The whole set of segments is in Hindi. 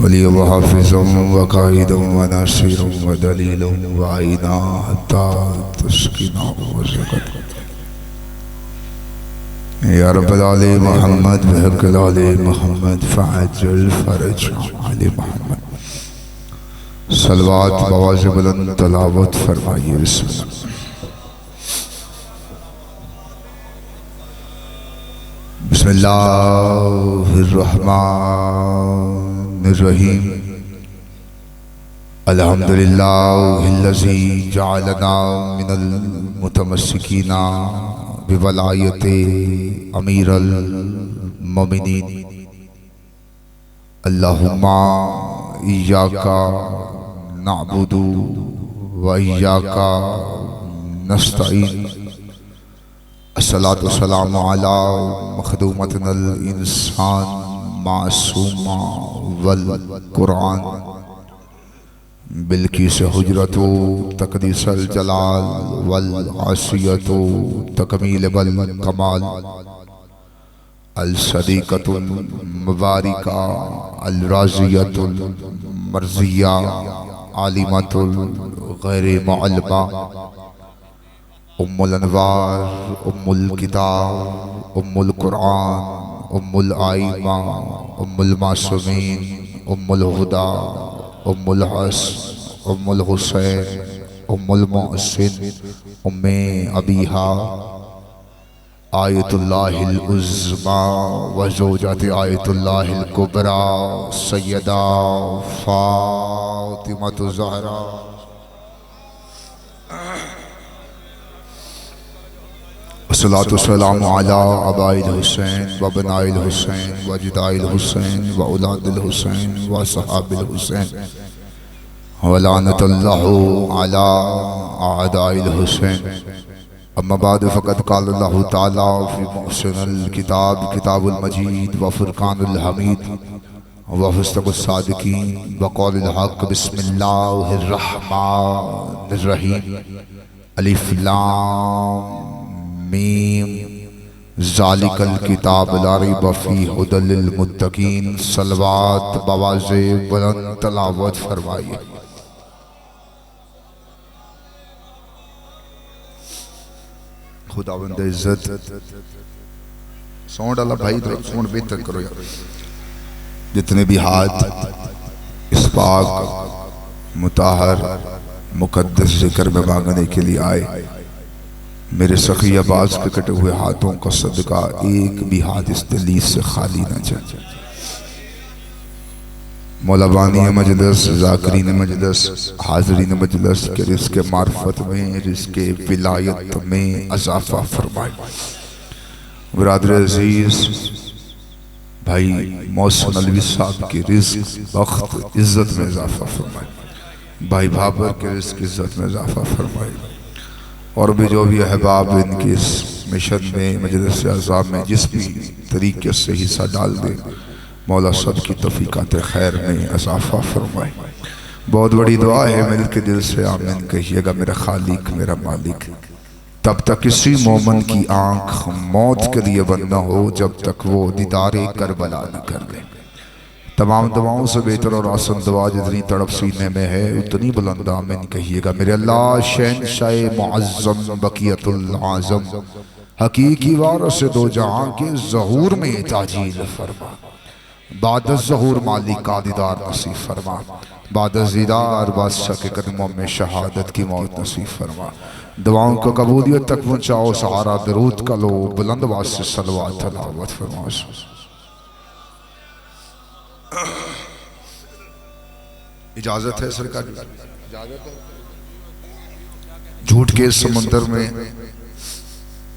वली व हाफिज़म व काइदम व नासिरम व दलीलम व आइना हत्ता तस्कीना व ज़क़त या रब्बल आलमीन मोहम्मद व हक़्क़ल आलमीन मोहम्मद फ़अज्जल फ़रज आले मोहम्मद सलवात बवाज़ बुलंद तलावत फरमाइए। बिस्मिल्लाह। बिस्मिल्लाहिर्रहमानिर्रहीम। अल्हम्दुलिल्लाहिल्लज़ी जअलना मिनल मुतमस्सिकीना बिवलायते अमीरुल मोमिनीन। अल्लाहुम्मा इय्याका नअबुदु व इय्याका नस्तईन। अस्सलातु वस्सलामु अला मखदूमतिनल इंसान मासूमा वल कुरान बिल्किस हुजरतु तकदीसल जलाल वल आसियतु तकमील वल कमाल अल सदीक़तुल मुबारिका अल राज़ियतुल मर्ज़िया आलिमतुल गैर मुअल्लमा उम्मुल अनवार उम्मुल किताब उम्मुल कुरान उम्मुल आइमा उम्मुल मासूमीन उम्मुल हुदा उम्मुल हस उम्मुल हुसैन उम्मुल मोहसिन उम्मे अबीहा आयतुल्लाहिल उज़्मा व ज़ौजते आयतुल्लाहिल कुबरा सय्यदा फ़ातिमतु ज़हरा अस्सलातु वस्सलामु अला अबाइल हुसैन व बनाइल हुसैन व जिदाइल हुसैन व औलादिल हुसैन व सहाबिल हुसैन व लानतुल्लाहु अला आदाइल हुसैन। अम्मा बाद फ़क़द क़ाल अल्लाहु तआला फ़ी मुहसिनिल किताब किताबुल मजीद व फ़ुरक़ानुल हमीद व हुस्नुस सादिक़ीन व क़ौलिल हक़। बिस्मिल्लाहिर रहमानिर रहीम। अलिफ लाम मीम ज़ालिकल किताब ला रैब फ़ीहि हुदल लिल मुत्तक़ीन। सलवात बवाज़े बुलंद तलावत फरमाइए। खुदावंद इज़्ज़त साउंड वाला भाई थोड़ा साउंड बेहतर करो यार। जितने भी हाथ इस पाक मुताहर मुक़द्दस ज़िक्र में मांगने के लिए आए, मेरे सखी अब्बास के कटे हुए हाथों का सदका एक भी हाथ इस दलील से खाली न जाए। मौलाबानी मजलिस ज़ाकिरीन मजलिस हाज़रीन मजलिस के रिज़्क़े मार्फत में रिज़्क़े विलायत में अज़ाफ़ा फरमाए। बिरादर अज़ीज़ भाई मोहसिन अलवी साहब के रिज़्क़ वक्त इज़्ज़त में इज़ाफ़ा फरमाए। भाई बाबर के रिज़्क़ इज़्ज़त में इज़ाफ़ा फरमाए। और भी जो भी अहबाब इनके इस मिशन में मजलिस अज़ाब में जिस भी तरीके से हिस्सा डाल दे, मौला सब की तौफ़ीक़ात खैर में इज़ाफ़ा फरमाए। बहुत बड़ी दुआ है, मिल के दिल से आमीन कहिएगा। मेरा खालिक मेरा मालिक, तब तक किसी मोमन की आँख मौत के लिए बंद न हो जब तक वो दीदारे करबला न कर ले। तमाम दुआओं से बेहतर और आसन दुआ जितनी तड़प सीने में है उतनी बुलंद आमीन कहिएगा। मेरे अल्लाह शहंशाह मुअज़्ज़म बक़ियतुल आज़म हकीकी वारिस दो जहां के ज़हूर में ताजील फरमा। बाद ज़हूर मालिक का दीदार नसीब फरमा। बाद दीदार बादशाह के कदमों में शहादत की मौत नसीब फरमा। दुआओं को कबूलियत तक पहुँचाओ। सहारा दरूद का लो बुलंद आवाज़ से सलवात तलावत फरमाओ। इजाजत है सरकार? झूठ के समुंदर में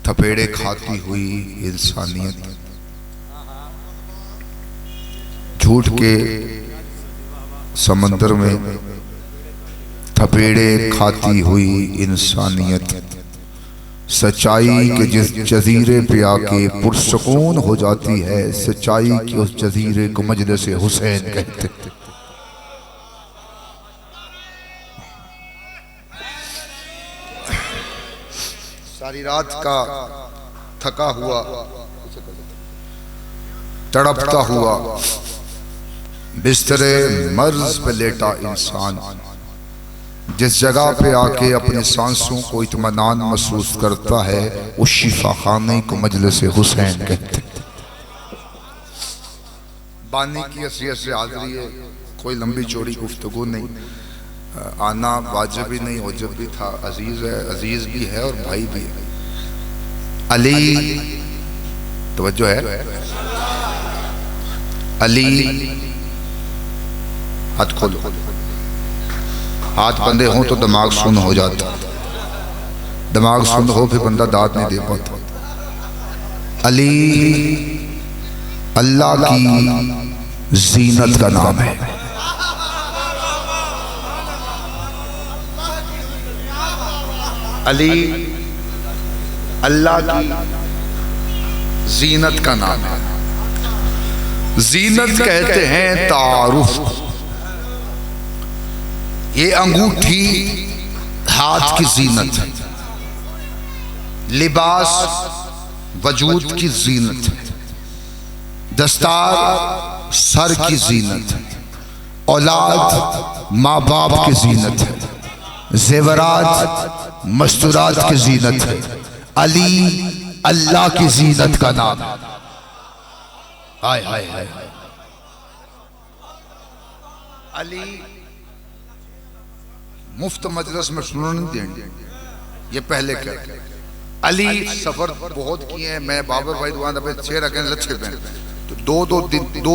थपेड़े खाती हुई इंसानियत, झूठ के समंदर में थपेड़े खाती हुई इंसानियत, सच्चाई के जिस जजीरे पे आके पुरसकून हो जाती है, सच्चाई के उस जजीरे को मजलिस हुसैन कहते। सारी रात का थका हुआ, तड़पता हुआ बिस्तरे मर्ज पे लेटा इंसान जिस जगह पे आके अपनी सांसों को इत्मीनान महसूस करता है उस शिफा खाने को मजलिस हुसैन कहते हैं। बानी की हैसियत से हाज़िरी है, कोई लंबी चौड़ी गुफ्तगू नहीं, आना वाजिब भी नहीं औजब भी था। अजीज है, अजीज भी है और भाई भी है। अली तवज्जो है, अली हाथ खोलो, हाथ बंदे हों तो दिमाग सुन हो जाता, दिमाग सुन हो फिर बंदा दाद नहीं दे पाता। अली अल्लाह की जीनत का नाम है। अली अल्लाह की जीनत का नाम है। जीनत कहते हैं तारुफ। ये अंगूठी हाथ की जीनत है, लिबास वजूद की जीनत है, दस्तार सर की जीनत है, औलाद माँ बाप की जीनत है, जेवरात मस्तूरात की जीनत है। अली अल्लाह की जीनत का नाम। हाय हाय हाय, अली मुफ्त मजलिस में सुनने नहीं देंगे, ये पहले क्या। अली सफर बहुत किए हैं, मैं बाबर भाई दुआन पे 6 रखें लच्छे पे तो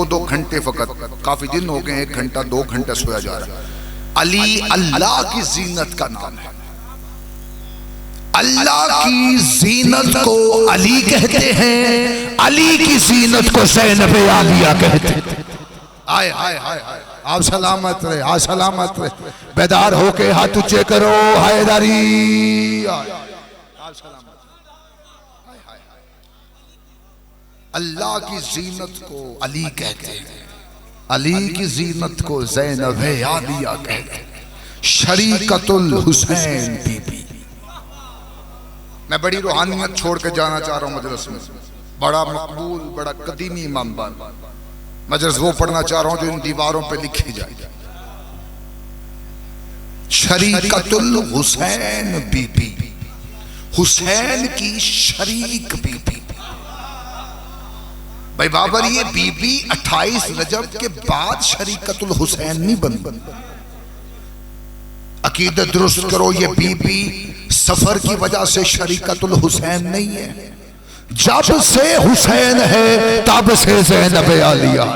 दो घंटे फकत, काफी दिन हो गए, 1 घंटा 2 घंटे सोया जा रहा है। अली अल्लाह की जीनत का नाम है। अल्लाह की जीनत को अली कहते हैं, अली की जीनत को ज़ैनब आलिया कहते हैं। आए हाय हाय हाय, आप सलामत रहे, आप सलामत रहे, बेदार होके हाथ ऊंचे करो, हैदरी। अल्लाह की जीनत को अली कहते हैं, अली की जीनत को ज़ैनब आलिया कहते हैं। शरीकतुल हुसैन बीबी। मैं बड़ी रूहानियत छोड़ के जाना चाह रहा हूँ मजलिस में, बड़ा मकबूल बड़ा कदीमी इमाम मजलिस वो पढ़ना चाह रहा हूँ जो इन दीवारों पे लिखी जाए। शरीकतुल हुसैन बीबी, हुसैन की शरीक बीबी। भाई बाबर, ये बीबी 28 रजब के बाद शरीकतुल हुसैन नहीं बन। अकीदत दुरुस्त करो, ये बीबी सफर की वजह से शरीकतुल हुसैन नहीं है। जब से हुसैन है तब से ज़ैनब आलिया,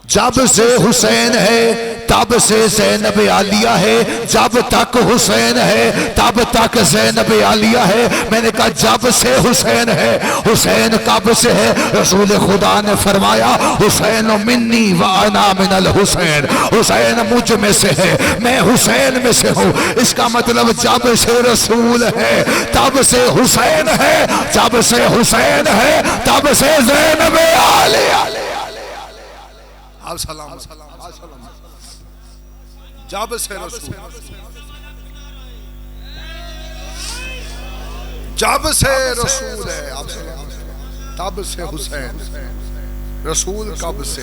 जब से हुसैन है तब से ज़ैनब आलिया है, जब तक हुसैन है तब तक ज़ैनब आलिया है। मैंने कहा जब से हुसैन है, हुसैन कब से है? रसूल खुदा ने फरमाया हुसैन मिन्नी व अना मिनल हुसैन, हुसैन मुझ में से है, मैं हुसैन में से हूँ। इसका मतलब जब से रसूल है तब से हुसैन है, जब से हुसैन है तब से ज़ैनब आलिया। सलाम सलाम सलाम। जब से रसूल, जब से रसूल है आप तब से हुसैन। रसूल कब से?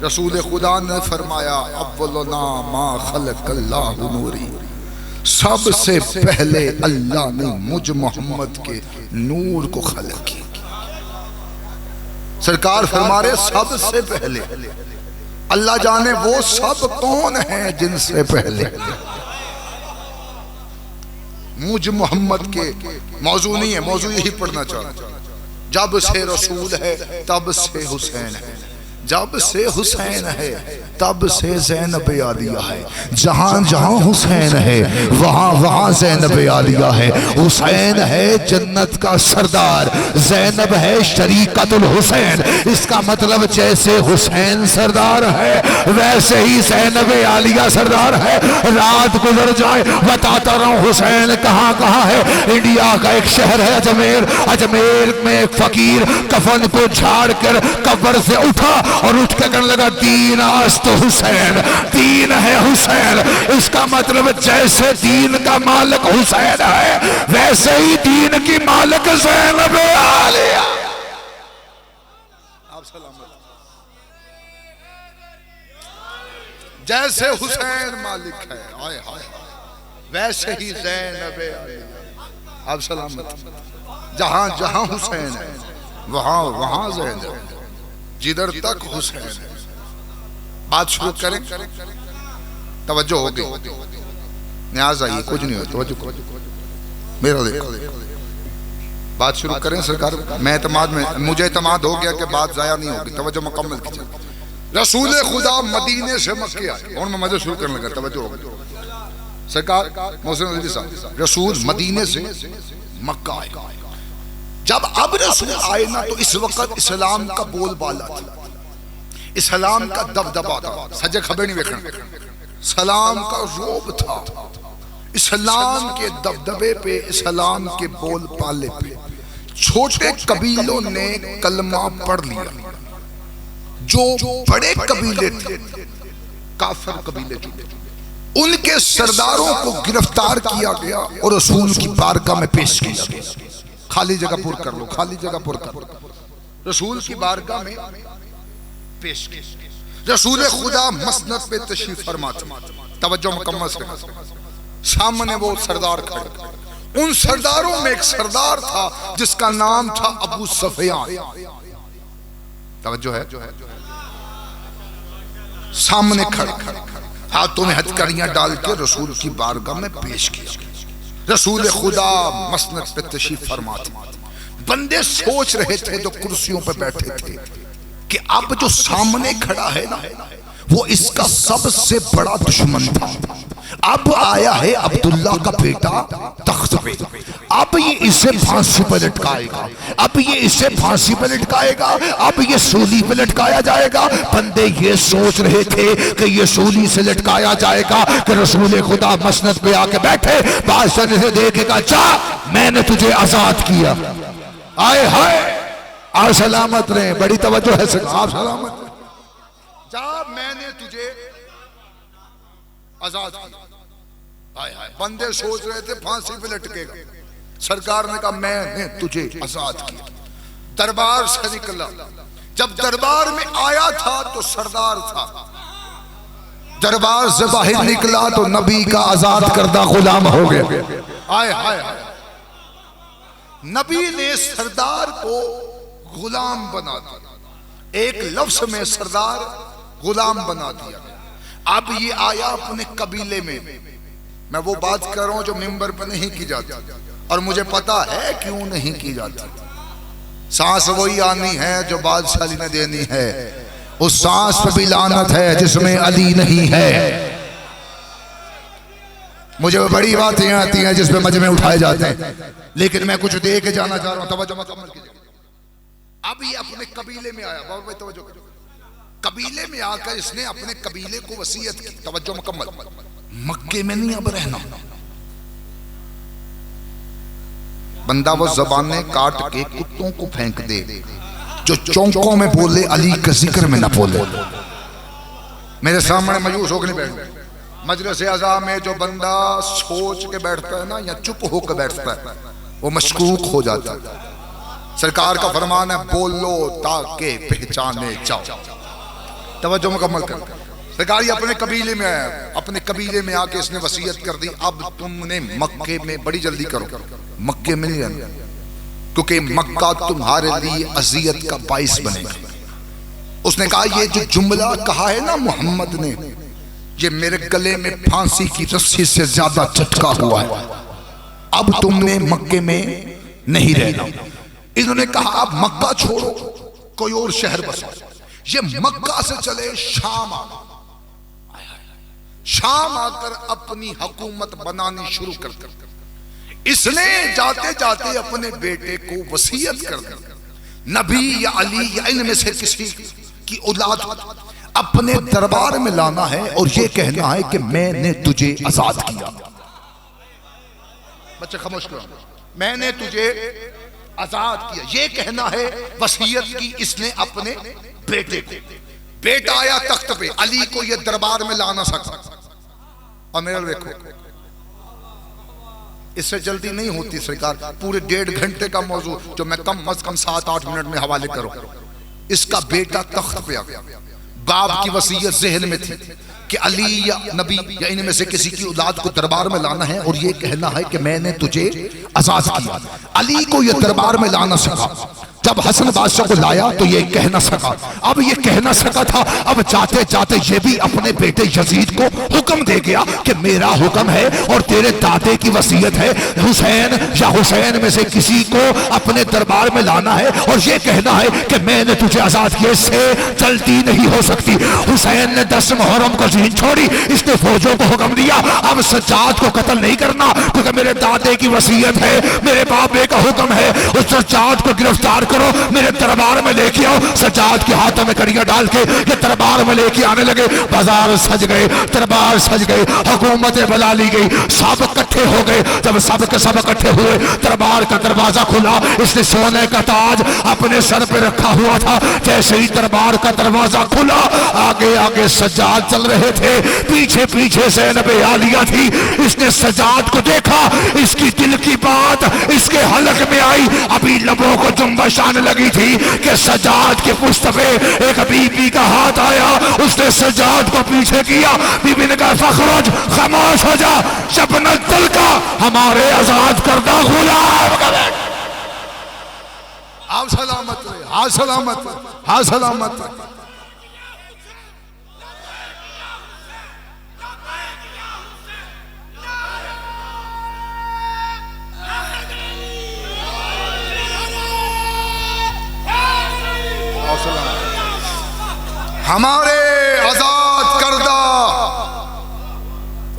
रसूल खुदा ने फरमाया अव्वलुना मा खलक़ल्लाहु नूरी, सबसे पहले अल्लाह ने मुझ मोहम्मद के नूर को खलक किया। सरकार फरमा रहे सबसे पहले। अल्लाह जाने वो सब कौन है जिनसे पहले मुझ मोहम्मद के। मौजू नहीं है, मौजू यही पढ़ना चाहता। जब से रसूल है तब से हुसैन है, जब से हुसैन है तब से ज़ैनब आलिया है। जहां जहां हुसैन है वहां वहां ज़ैनब आलिया है। हुसैन है जन्नत का सरदार, ज़ैनब है शरीकतुल हुसैन। इसका मतलब जैसे हुसैन सरदार है वैसे ही ज़ैनब आलिया सरदार है। रात गुजर जाए बताता रहा हूँ हुसैन कहाँ कहाँ है। इंडिया का एक शहर है अजमेर, अजमेर में एक फकीर कफन को झाड़ कर कब्र से उठा और उठ के कहने लगा दीन अस्त हुसैन, दीन है हुसैन। इसका मतलब जैसे दीन का मालिक हुसैन है वैसे ही दीन की मालिक ज़ैनब आलिया। आप सलामत। जैसे हुसैन मालिक है आए हाय वैसे ही ज़ैनब आलिया। आप सलामत। जहां जहां हुसैन है वहां वहां ज़ैनब, जिधर तक हुसैन है। बात शुरू करें, तवज्जो हो गई, न्याज आइए, कुछ नहीं हो, तवज्जो मेरा देखो। बात शुरू करें सरकार। मैं एतमाद में, मुझे एतमाद हो गया कि बात जाया नहीं होगी। तवज्जो मुकम्मल कीजिए। रसूल खुदा मदीने से मक्के आए और मैं मजे शुरू करने लगा। तवज्जो हो गई सरकार। मोहसिन अली साहब, रसूल मदीने से मक्का आए। जब अब रसूल आए ना तो इस वक्त इस्लाम का बोलबाला था, इस्लाम का दबदबा था। सजे खबर नहीं देखना, सलाम का रोब था। इस्लाम के दबदबे पे, इस्लाम के बोल पाले पे छोटे कबीलों ने कलमा पढ़ लिया। जो बड़े कबीले थे, काफिर कबीले थे, उनके सरदारों को गिरफ्तार किया गया और रसूल की बारगाह में पेश किया गया। खाली जगह पुर कर लो, खाली जगह पुर कर लो। रसूल की बारगाह में पेश किया। रसूल खुदा मसनद पे तशरीफ फरमा थे। तवज्जो मुकम्मल से। सामने वो सरदार खड़े। उन सरदारों में एक सरदार था जिसका नाम था अबू सुफियान। तवज्जो है। सामने खड़े हाथों में हथकड़ियां डाल के रसूल की बारगाह में पेश किया। रसूल खुदा मसनद पे तशरीफ फरमा थे। बंदे सोच रहे थे जो कुर्सियों पे बैठे थे कि अब जो सामने खड़ा है ना वो इसका सबसे बड़ा दुश्मन था। अब आया है अब्दुल्ला का बेटा तख्त पे, अब ये इसे फांसी पर लटकाएगा, अब ये इसे फांसी पर लटकाएगा, अब ये सूली पे लटकाया जाएगा। बंदे ये सोच रहे थे कि ये सूली से लटकाया जाएगा कि रसूल खुदा मसनद पे आके बैठे, बादशाह ने देखेगा जा मैंने तुझे आजाद किया। आए हाय आप सलामत रहे, बड़ी तवज्जो है सर, आप सलामत जा मैंने तुझे आजाद किया। हाय हाय बंदे सोच रहे थे फांसी पे लटकेगा, सरकार ने कहा मैंने तुझे आजाद किया। दरबार से निकला, जब दरबार में आया था तो सरदार था, दरबार से बाहर निकला तो नबी का आजाद करदा गुलाम हो गया। हाय हाय नबी ने सरदार को गुलाम बना दिया। एक लफ्ज में सरदार गुलाम बना दिया। अब ये आया अपने कबीले में। मैं वो बात कर रहा हूं जो मिंबर पर नहीं की जाती और मुझे पता है क्यों नहीं की जाती। सांस वही आनी है जो बादशाही ने देनी है, उस सांस पे भी लानत है जिसमें अली नहीं है। मुझे बड़ी बातें आती हैं जिसपे मजमे उठाए जाते हैं, लेकिन मैं कुछ दे के जाना चाह रहा हूं। तवज्जो मुकम्मल कीजिए। अब ये अपने कबीले में आया, बाबा भाई तवज्जो कीजिए। कबीले में आकर इसने अपने कबीले को वसीयत की। तवज्जो मुकम्मल। मक्के में नहीं अब रहना। बंदा वो जबाने काट के कुत्तों को फेंक दे जो चौकों में बोले अली के जिक्र में ना बोले। मेरे सामने मायूस होकर नहीं बैठ। मजलिस आज़ा में जो बंदा सोच के बैठता है ना या चुप होकर बैठता है वो मशकूक हो जाता है। सरकार का फरमान है बोलो ताकि पहचाने जाओ। तवज्जो मुकम्मल कर। सरकार ये अपने कबीले में आया, अपने कबीले में आके इसने वसीयत कर दी अब तुमने मक्के में, बड़ी जल्दी करो, मक्के में नहीं रहना क्योंकि मक्का तुम्हारे लिए अजियत का बाइस बनेगा। उसने कहा ये जो जुमला कहा है ना मोहम्मद ने, ये मेरे गले में फांसी की रस्सी से ज्यादा चटका हुआ है। अब तुमने मक्के में नहीं रहना। इन्होंने कहा अब मक्का छोड़ो कोई और शहर बसो। ये मक्का से चले शाम आना, शाम आकर अपनी हुकूमत बनानी शुरू कर कर इसने जाते जाते अपने बेटे को वसीयत कर दी नबी या अली या इनमें से किसी की औलाद अपने दरबार में लाना है और ये कहना है कि मैंने तुझे आजाद किया। बच्चे खामोश करो, मैंने तुझे आजाद किया, ये कहना है वसीयत की इसने अपने बेटे को। बेटा आया तख्त पे, अली को ये दरबार में ला ना सका। और मेरा देखो, इससे जल्दी नहीं होती सरकार, पूरे 1.5 घंटे का मौजू जो मैं कम अज कम 7-8 मिनट में हवाले करूं। इसका बेटा तख्त पे आ गया, बाप की वसीयत जहन में थी कि अली या नबी या इनमें से किसी की औलाद को दरबार में लाना है और ये कहना है कि मैंने तुझे आजाद किया। अली को ये दरबार में ला ना सका। जब हसन बादशाह को लाया तो ये कह ना सका। अब ये कह ना सका था, अब जाते जाते ये भी अपने बेटे यजीद को हुक्म दे गया कि मेरा हुक्म है और तेरे दादे की वसीयत है, हुसैन या हुसैन में से किसी को अपने दरबार में लाना है और ये कहना है कि मैंने तुझे आजाद किया। इससे जल्दी नहीं हो सकती। हुसैन ने 10 मुहर्रम को जीन छोड़ी, इसने फौजों को हुक्म दिया अब सज्जाद को कत्ल नहीं करना, क्योंकि मेरे दादे की वसीयत है, मेरे बाबे का हुक्म है, उस सज्जाद को गिरफ्तार करो, मेरे दरबार में लेके आओ। सज्जाद के हाथों में कड़ियां डाल के ये दरबार में लेके आने लगे। बाजार सज गए, दरबार सज गए, हुकूमतें बुला ली गई, सब इकट्ठे हो गए। जब सब के सब इकट्ठे हुए, दरबार का दरवाजा खुला। इसने सोने का ताज अपने सर पे रखा हुआ था। जैसे ही दरबार का दरवाजा खुला, आगे आगे सज्जाद चल रहे थे, पीछे पीछे ज़ैनब आलिया थी। इसने सज्जाद को देखा, इसकी दिल की बात इसके हलक में आई। अभी लबों को जुम्बश आने लगी थी कि सज्जाद के पुश्त पे एक बीबी का हाथ आया। उसने सज्जाद को पीछे किया। बीबी ने कहा फखरुज, खामोश हो जा, शबनत दिल का हमारे आजाद करदा गुलाम का बेटा। आप सलामत रहे, हाँ सलामत, हाँ सलामत। हमारे आजाद करदा,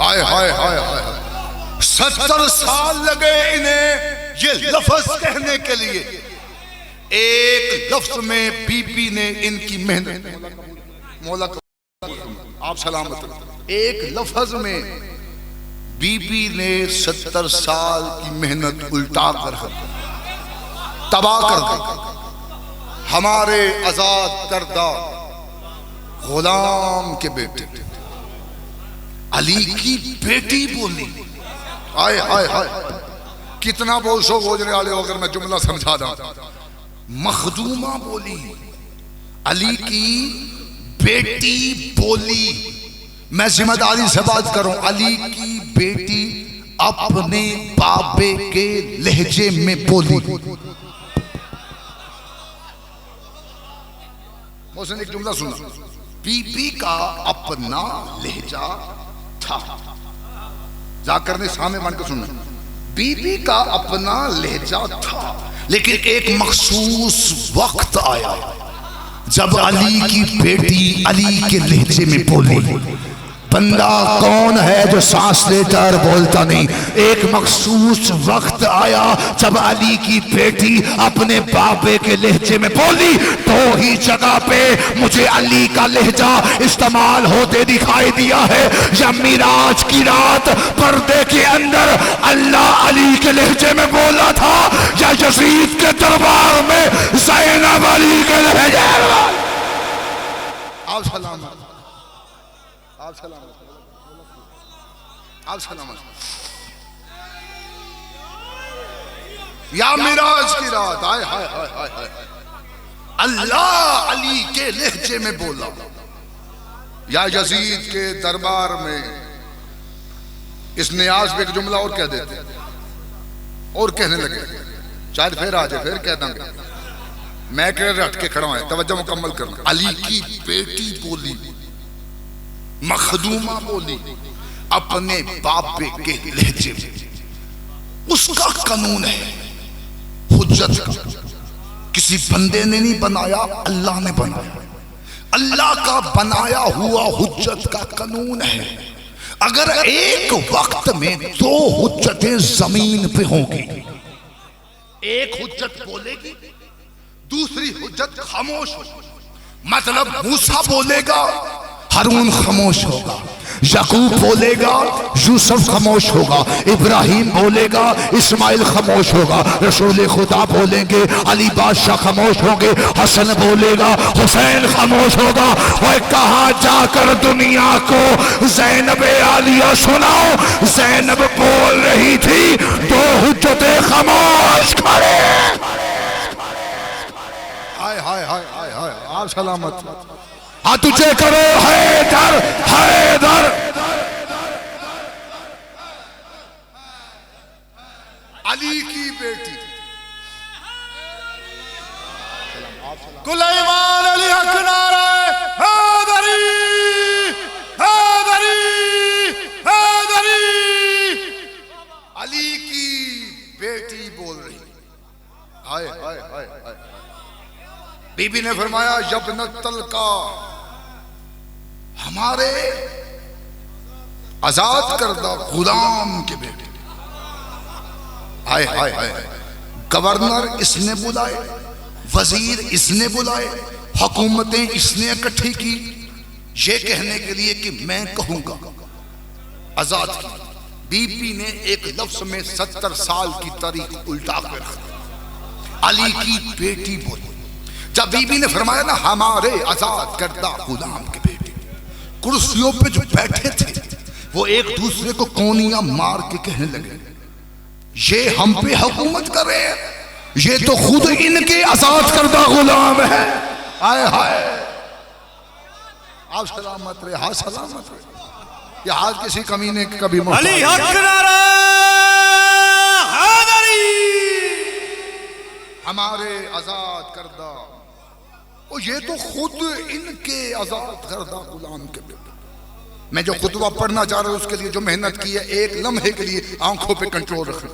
हाय हाय हाय हाय, 70 साल लगे इन्हें ये लफ्ज कहने के लिए। एक लफ्ज में बीबी ने इनकी मेहनत, मौला आप सलामत, एक लफ्ज में बीबी ने 70 साल की मेहनत उल्टा कर तबाह कर दी। हमारे आजाद करदा गुलाम के बेटे अली की बेटी बोली। आए हाय हाय, कितना बोल सो बोझने वाले हो, अगर मैं जुमला समझा दूं। मखदूमा बोली, अली की बेटी बोली। मैं जिम्मेदारी से बात करूं, अली की बेटी अपने बाबे के लहजे में बोली। उसने एक जुमला सुना, बीबी का अपना लहजा था। जाकर ने सामने बन के सुनना, बीबी का अपना लहजा था, लेकिन एक मखसूस वक्त आया जब अली की बेटी अली के लहजे में बोली। बंदा कौन है जो सांस लेता और बोलता नहीं। एक मखसूस वक्त आया जब अली की बेटी अपने बाबे के लहजे में बोली। तो ही जगह पे मुझे अली का लहजा इस्तेमाल होते दिखाई दिया है। या मिराज की रात पर्दे के अंदर अल्लाह अली के लहजे में बोला था, या यजीद के दरबार में ज़ैनब अली के लहजे में। आप सलामत, आप सलामत, आप सलामत। या मिराज की रात, हाय हाय हाय हाय हाय, अल्लाह अली के लहजे में बोला। या यजीद के दरबार में इस नियाज पे एक जुमला और कह देते और कहने लगे, शायद फिर आ जाए, फिर कह देंगे। मैं कह रट के खड़ा हूं, तवज्जो मुकम्मल करना। अली की बेटी बोली, मखदूमा बोली, अपने बाबे के लहजे में। उसका कानून है हुज्जत का, किसी बंदे ने नहीं बनाया, अल्लाह ने बनाया। अल्लाह का बनाया हुआ हुज्जत का कानून है। अगर एक वक्त में 2 हुज्जतें जमीन पे होंगी, एक हुज्जत बोलेगी, दूसरी हुज्जत खामोश होगी। मतलब मूसा बोलेगा, हारून खामोश होगा। याकूब बोलेगा यूसुफ खामोश होगा, इब्राहिम बोलेगा इस्माइल खामोश होगा, रसूल खुदा बोलेंगे अली बादशाह खामोश होंगे, हसन बोलेगा हुसैन खामोश होगा। और कहाँ जाकर दुनिया को ज़ैनब आलिया सुनाओ? ज़ैनब बोल रही थी तो हुज्जते खामोश खड़े। हाय हाय हाय हाय हाय, आप सलामत। हाँ तुझे करो हैदर हैदर। अली की बेटी कुलैमान अली हक नाराए हैदरी हैदरी हैदरी। अली की बेटी बोल रही। हाय हाय हाय हाय। बीबी ने फरमाया यब्नत तलका, हमारे आजाद करदा गुलाम के बेटे। हाय हाय हाय। गवर्नर इसने बुलाए, वजीर इसने बुलाए, हुकूमतें इसने इकट्ठी की, ये कहने के लिए कि मैं कहूंगा आजाद की। बीबी ने एक लफ्ज में 70 साल की तारीख उल्टा कर रखा। अली की बेटी बोली। जब बीबी ने फरमाया ना हमारे आजाद करदा गुलाम के बेटे, कुर्सियों पे जो बैठे थे वो एक दूसरे को कोनियां मार के कहने लगे ये हम पे हुकूमत कर रहे हैं, ये तो खुद इनके आजाद करदा गुलाम है। हाय हाय। आप सलामत रहे, हाँ सलामत रहे। ये आज किसी कमीने कभी अली हक नारा हैदरी, हमारे आजाद करदा, और ये तो खुद इनके आजाद करदा गुलाम के बेटे। मैं जो खुतबा पढ़ना चाह रहा हूं उसके लिए जो मेहनत की है, एक लम्हे के लिए आंखों पे कंट्रोल रखें।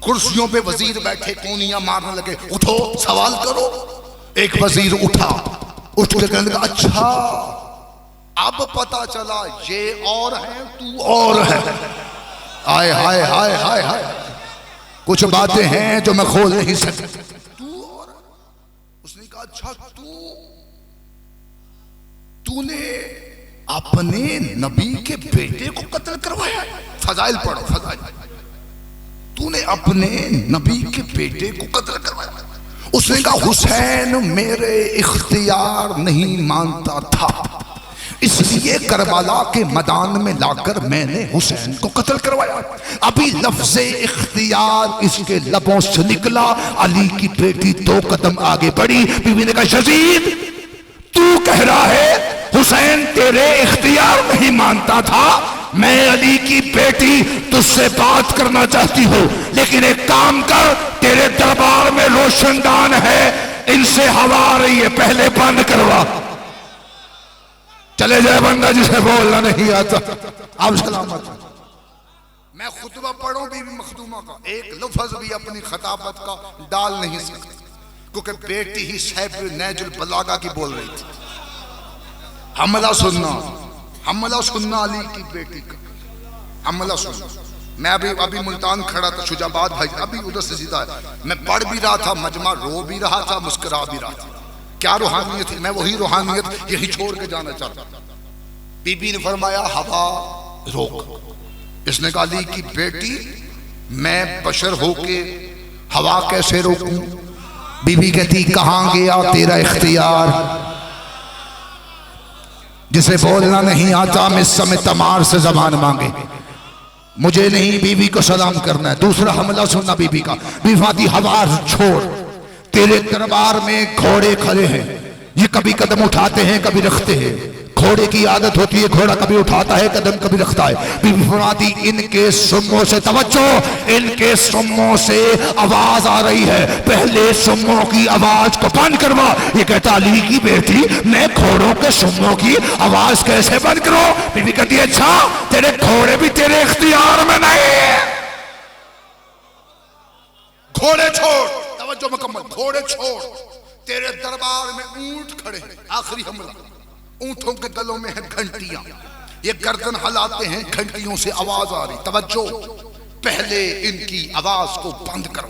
कुर्सियों पे वजीर बैठे कोनियां मारने लगे, उठो सवाल करो। एक वजीर उठा, उठ के कहने लगा अच्छा अब पता चला ये और है तू और है। हाय हाय हाय हाय हाय। कुछ बातें हैं जो मैं खोल नहीं सकता। तू और, उसने कहा अच्छा तूने अपने नबी के बेटे को कत्ल करवाया। फजाइल पढ़ो फजाइल। तूने अपने नबी के बेटे को कत्ल करवाया। उसने कहा हुसैन मेरे इख्तियार नहीं मानता था, इसलिए करबला के मैदान में लाकर मैंने हुसैन को कत्ल करवाया। अभी लफ्ज़े इख्तियार इसके लबों से निकला, अली की बेटी 2 कदम आगे बढ़ी। बीवी ने कहा यजीद तू कह रहा है हुसैन तेरे इख्तियार नहीं मानता था, मैं अली की बेटी तुझसे बात करना चाहती हूँ, लेकिन एक काम कर, तेरे दरबार में रोशनदान है, इनसे हवा आ रही है, पहले बंद करवा। चले जाए बंदा जिसे बोलना नहीं आता। आप सलामत। मैं खुतबा पढ़ूं बीबी मखदूमा का, एक लफ्ज भी अपनी खताबत का डाल नहीं सकती, क्योंकि बेटी ही साहिब नैजुल बलागा की बोल रही थी। हमला सुनना अली की बेटी का हमला सुनना। मैं अभी मुल्तान खड़ा था, शुजाबाद भाई अभी उधर से सीधा है। मैं पढ़ भी रहा था, मजमा रो भी रहा था, मुस्कुरा भी रहा था। क्या रूहानियत थी, मैं वही रूहानियत यही छोड़ के जाना चाहता था। बीबी ने फरमाया हवा रोक। इसने कहा अली की बेटी मैं बशर होके हवा कैसे रोकूं? बीबी कहती कहां गया तेरा इख्तियार, जिसे बोलना नहीं आता मैं इस समय तमार से जबान मांगे। मुझे नहीं बीबी को सलाम करना है। दूसरा हमला सुनना बीबी का। बीफाती हवा छोड़, तेरे दरबार में घोड़े खड़े हैं, ये कभी कदम उठाते हैं कभी रखते हैं। घोड़े की आदत होती है, घोड़ा कभी उठाता है कदम कभी रखता है। बीबी फरमाती इनके सुम्मों से तवज्जो, इनके सुम्मों से आवाज आ रही है, पहले सुम्मों की आवाज को बंद करवा। ये कहता अली की बेटी मैं घोड़ों के सुम्मों की आवाज कैसे बंद करो? बीबी कहती है अच्छा तेरे घोड़े भी तेरे इख्तियार में नहीं। घोड़े छोड़, तवज्जो मुकम्मल, घोड़े छोड़, तेरे दरबार में ऊंट खड़े हैं। आखिरी हमला, ऊंटों के गलों में है घंटियां, ये गर्दन हिलाते हैं, घंटियों से आवाज आ रही। तवज्जो, पहले इनकी आवाज को बंद करो।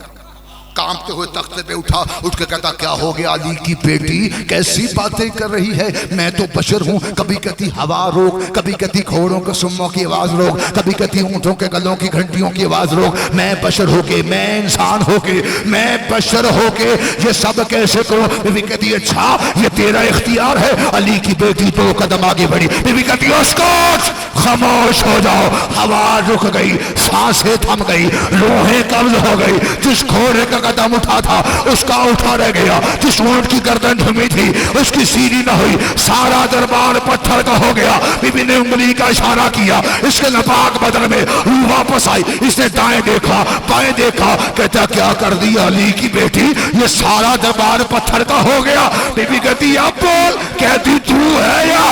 कांपते हुए तख्ते पे उठा, उठ के कहता क्या हो गया अली की बेटी, कैसी बातें कर रही है, मैं तो बशर हूँ। कभी कहती हवा रोक, कभी कहती घोड़ों के सुम्मों की आवाज रोक, कभी कहती ऊँटों के गलों की घंटियों की आवाज रोक। मैं बशर होके, मैं इंसान होके, मैं बशर होके ये सब कैसे करूँ? बीबी कहती अच्छा ये तेरा इख्तियार है। अली की बेटी 2 कदम आगे बढ़ी। बीबी कहती उसको खामोश हो जाओ। हवा रुक गई, सांसें थम गई, रूहें कब्ज हो गई। जिस घोड़े का कदम उठा था उसका उठा रह गया, जिस ऊंट की गर्दन झुमी थी उसकी सीधी न हुई। सारा दरबार पत्थर का हो गया। बीबी ने उंगली का इशारा किया, इसके नापाक बदन में रूह वापस आई। इसने दाएं देखा, बाएं देखा, कहता क्या कर दिया अली की बेटी, ये सारा दरबार पत्थर का हो गया। बीबी कहती अब बोल, कहती तू है या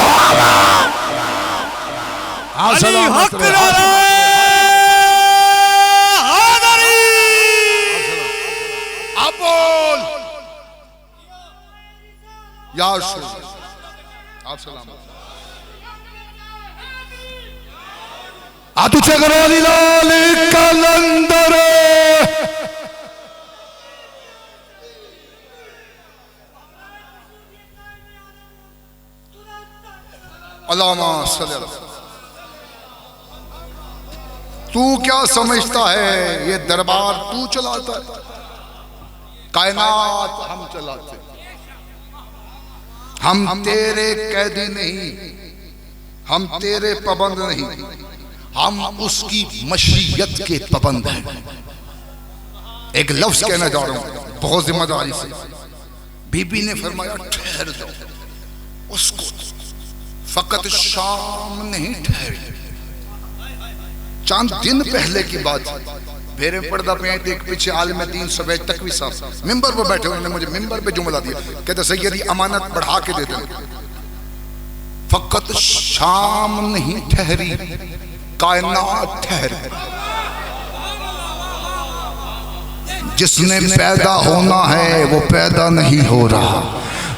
अली हक नारा हैदरी। अब बोल या रसूल, आप सलाम तुझे गरोली लाल कलंदर अल्लाहुम्मा सल्ली अलैहि। तू क्या समझता है ये दरबार तू चलाता है, कायनात हम चलाते। हम तेरे कैदी नहीं, हम तेरे पाबंद नहीं, हम उसकी मशीयत के पाबंद हैं। एक लफ्ज कहना जा रहा हूं बहुत जिम्मेदारी से। बीबी ने फरमाया ठहर जाओ। उसको फकत शाम नहीं ठहरी, चंद दिन पहले की बात। मेरे पर्दा पे एक पीछे आलिम दीन सफेद तकवी साहब मिंबर पर बैठे, उन्होंने मुझे मिंबर पे जुमला दिया, कहते सैयदी अमानत बढ़ा के दे दें। फकत शाम नहीं ठहरी, कायनात ठहरी। जिसने पैदा होना है वो पैदा नहीं हो रहा,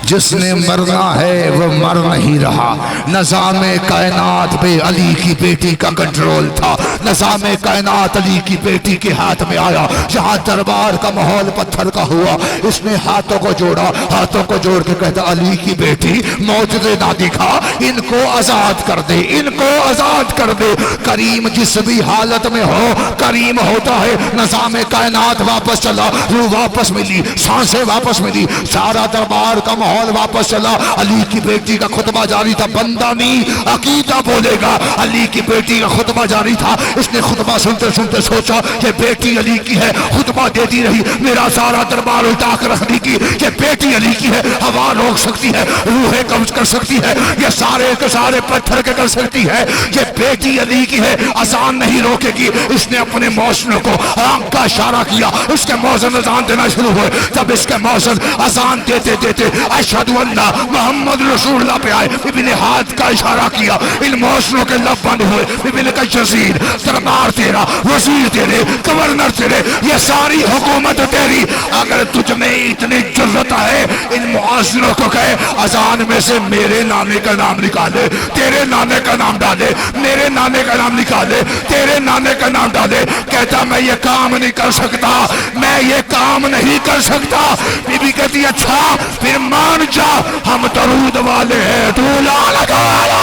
जिसने मरना है वो मर नहीं रहा। नज़ामे कायनात पे अली की बेटी का कंट्रोल था। नज़ामे कायनात अली की बेटी के हाथ में आया। जहाँ दरबार का माहौल पत्थर का हुआ, इसने हाथों को जोड़ा, हाथों को जोड़ के कहता अली की बेटी मौजूदे ना दिखा, इनको आजाद कर दे, इनको आजाद कर दे। करीम जिस भी हालत में हो करीम होता है। नज़ामे कायनात वापस चला, रूह वापस मिली, सांसें वापस मिली, सारा दरबार का माहौल वापस चला। अली की बेटी का खुतबा जारी था। बंदा नहीं अकीदा बोलेगा। अली की बेटी का खुतबा जारी था। इसने खुतबा सुनते सुनते सोचा कि बेटी अली की है, खुतबा देती रही, मेरा सारा दरबार उल्टा कर रख दी कि ये बेटी अली की है। हवा रोक सकती है, रूहें कब्ज कर सकती है, ये सारे के सारे पत्थर के कर सकती है। ये बेटी अली की है, आसान नहीं रोकेगी। इसने अपने मौसम को आंख का इशारा किया, उसके मौसम अजान देना शुरू हुए। जब इसके मौसम अजान देते देते अशहदु अन्ना मोहम्मद रसूलुल्लाह पे आए, बीबी ने हाथ का इशारा किया, इन मौसमों के लब बंद हुए। बीबी ने कहा यजीद सरदार तेरा, वजीर तेरे, गवर्नर तेरे, ये सारी हुकूमत तेरी। अगर तुझ में इतनी जुर्रत है इन मुआज़िनों को कहे अजान में से मेरे नाने का नाम निकाले, तेरे नाने का नाम डाले, मेरे नाने का नाम निकाले, तेरे नाने का नाम डाले। कहता मैं ये काम नहीं कर सकता, मैं ये काम नहीं कर सकता। बीबी कहती अच्छा फिर मान जा, हम दरूद वाले हैं, तू ला लगाया।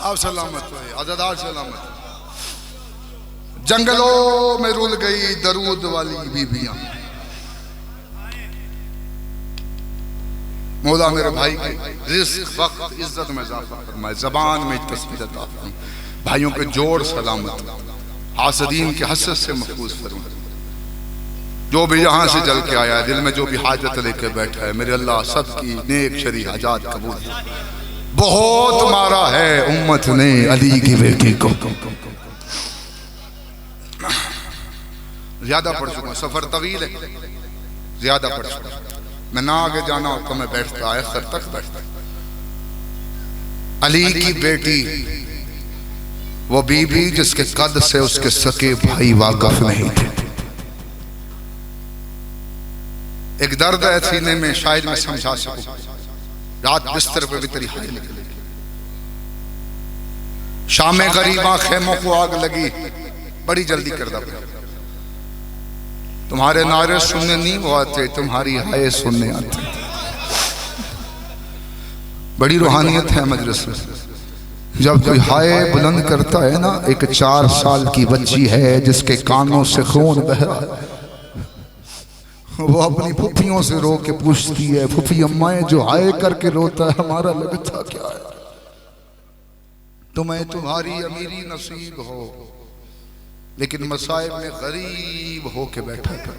आप सलामत हुए, आजादार सलामत। जंगलों में रुल गई दरूद वाली बीबियां। मौला मेरे भाई रिज़्क़ वक्त इज्जत में इजाफा फरमाए, ज़बान में तस्बीह अता फरमाए, भाइयों के जोड़ सलामत, हासदीन के हसद से महफूज फरमाए। जो भी यहाँ से जल के आया है, दिल में जो भी हाजत लेकर बैठा है, मेरे अल्लाह सबकी नेक शरी हाजात कबूल। बहुत मारा है उम्मत ने अली की बेटी को, ज्यादा पढ़ चुका, सफर तवील है, ज्यादा पढ़ चुका। मैं ना आगे जाना हो तो मैं बैठता, आखिर तक बैठता। अली की बेटी वो बीबी जिसके कद से उसके सके भाई वाकफ नहीं थे। एक दर्द है सीने में, शायद मैं समझा सकूं। रात बिस्तर पे भी तेरी हाय निकलेगी। शाम गरीबा खेमों को आग लगी, बड़ी जल्दी कर दो। तुम्हारे नारे सुनने नहीं वो आते, तुम्हारी हाय सुनने आते। बड़ी रूहानियत है मजलिस में। जब कोई हाय बुलंद करता है ना, एक 4 साल की बच्ची है जिसके कानों से खून बह रहा है, वो अपनी फुफियों से रो के पूछती है, फुफी अम्माए जो हाय करके रोता है हमारा लगता क्या है? तुम्हें तुम्हारी अमीरी नसीब हो, लेकिन मसाइब में गरीब हो के बैठा कर।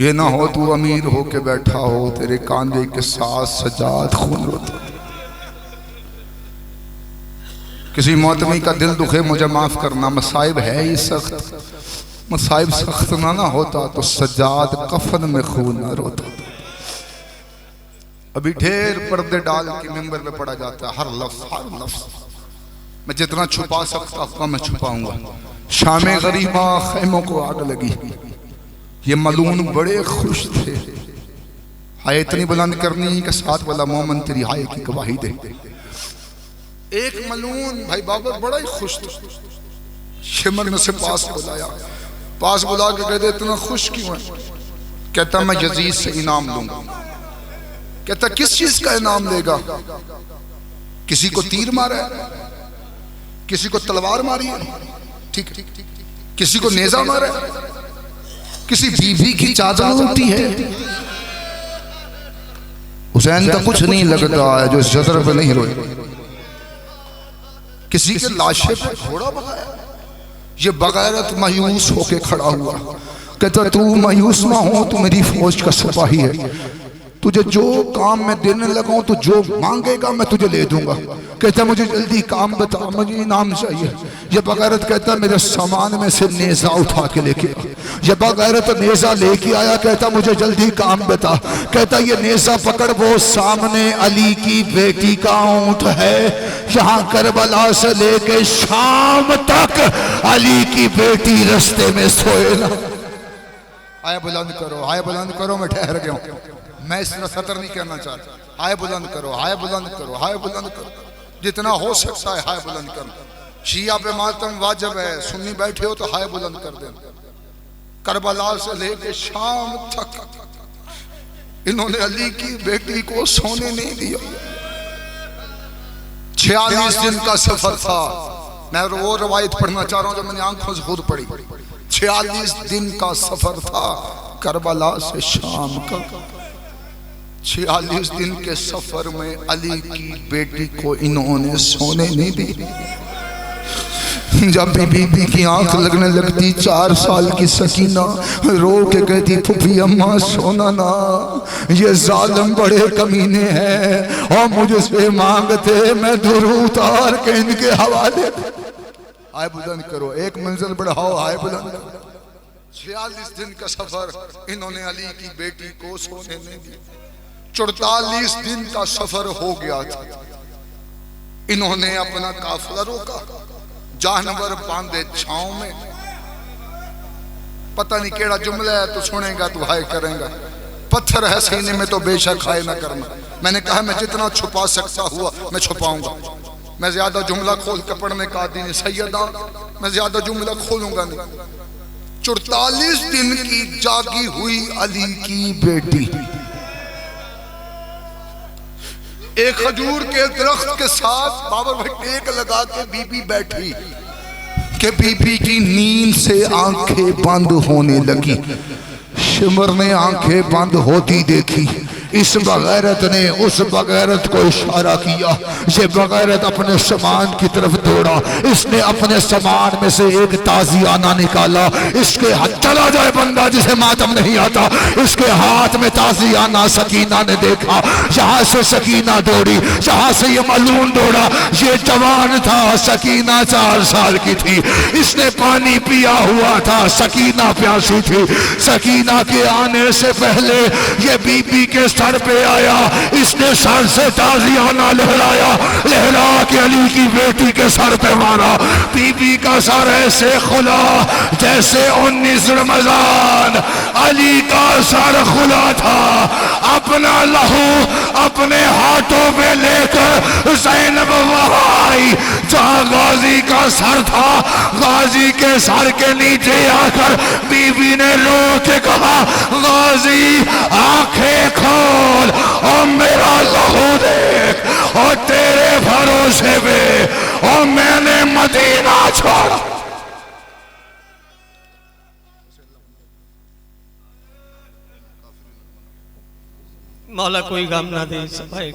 ये ना हो तू अमीर हो के बैठा हो, तेरे कांधे के साथ सजाद खून रोता। किसी मोतमी का दिल दुखे मुझे माफ करना, मसाइब है ही सख्त। मसाइब सख्त ना होता तो सजाद कफन में खून ना रोता। अभी ढेर पर्दे डाल के मिंबर पे पड़ा जाता है, हर लफ्ज मैं जितना छुपा सकता हूँ मैं छुपाऊंगा। शामे गरीबा खेमों को आग लगी, ये मलून बड़े खुश थे। हाय इतनी बुलंद करनी कि साथ वाला मोमन तेरी हाय की गवाही दे। एक मलून भाई बाबर बड़ा ही खुश था। शिमर ने से पास बुलाया, पास बुला के कहते इतना खुश क्यों है? कहता मैं यजीद से इनाम लूंगा। कहता किस चीज का इनाम लेगा? किसी को तीर मारा है, किसी को तलवार मारी है, ठीक, किसी को नेजा मारा है, किसी बीवी की चादर उल्टी है। हुसैन का कुछ नहीं लगता है जो इस जदर पे नहीं रोए। किसी के लाशे पे घोड़ा बगाया, ये बगैरत मायूस होके खड़ा हुआ। कहता तू मायूस ना हो, तू मेरी फौज का सिपाही है, तुझे जो काम मैं देने लगा हूं, तू जो मांगेगा मैं तुझे ले दूंगा। कहता मुझे जल्दी काम बता, मुझे इनाम चाहिए। ये बगैरत कहता मेरे सामान में से नेजा उठा के लेके आ। ये बगैरत नेजा लेके आया, कहता मुझे जल्दी काम बता। कहता ये नेजा पकड़, वो सामने अली की बेटी का ऊंट है, यहाँ करबला से लेके शाम तक अली की बेटी रास्ते में सोए ना। आय बुलंद करो, आय बुलंद करो, मैं ठहर गया हूं। मैं इस तरह सतर नहीं कहना चाहता। हाय बुलंद करो, हाय बुलंद करो, हाय बुलंद करो, जितना हो सकता है हाय बुलंद करो। शिया पे मातम वाजिब है, सुन्नी बैठे हो तो हाय बुलंद कर देना। करबला से लेके शाम तक इन्होंने अली की बेटी को सोने नहीं दिया। 46 दिन का सफर था। मैं वो रवायत पढ़ना चाह रहा हूं जो मैंने आंखों से खुद पढ़ी। 46 दिन का सफर था करबला से शाम का। 46 दिन के सफर में अली की बेटी को इन्होंने सोने नहीं दी। जब भी बीबी की आंख लगने लगती, 4 साल की सकीना रो के कहती फुफी अम्मा सोना ना, ये जालिम बड़े कमीने हैं और मुझसे मांगते, मैं दूर उतार के इनके हवाले। आय बुलंद करो, एक मंजिल बढ़ाओ, आय बुलंद करो। 46 दिन का सफर इन्होंने अली की बेटी को सोने नहीं दी। 44 दिन का सफर हो गया था। इन्होंने अपना काफिला रोका, जानवर बांधे छांव में। पता नहीं केड़ा जुमला है, तो सुनेगा तो हाय करेगा। पत्थर है सीने में तो बेशक हाय ना करना। मैंने कहा मैं जितना छुपा सकता हुआ मैं छुपाऊंगा। मैं ज्यादा जुमला खोल के पढ़ने का आदमी नहीं सैयदा, मैं ज्यादा जुमला खोलूंगा नहीं। 44 दिन की जागी हुई अली की बेटी एक खजूर के दरख्त के साथ बाबर भाई टेक लगा के बीबी बैठी कि बीबी की नींद से आंखें बंद होने लगी। शिमर ने आंखें बंद होती देखी। इस बगैरत ने उस बगैरत को इशारा किया। ये बगैरत अपने सामान की तरफ दौड़ा। इसने अपने सामान में से एक ताजियाना निकाला। इसके हाथ चला जाए बंदा जिसे मातम नहीं आता। इसके हाथ में ताजियाना सकीना ने देखा। यहाँ से सकीना दौड़ी, यहाँ से ये मलून दौड़ा। ये जवान था, सकीना 4 साल की थी। इसने पानी पिया हुआ था, सकीना प्यासी थी। सकीना के आने से पहले ये बीबी के सर पे आया। इसने सर से ताजियाना लहराया, लहरा के अली की बेटी के सर पे मारा। बीबी का सर ऐसे खुला जैसे 19 रमजान अली का सर खुला था। अपना लहू अपने हाथों में लेकर ज़ैनब वहां आई जहां गाजी का सर था, गाजी के सर के नीचे आकर बीवी ने रो के कहा, गाजी आंखें खोल और मेरा लहू देख, और तेरे भरोसे पे और मैंने मदीना छोड़ा। मौला कोई गम ना दे सफाई।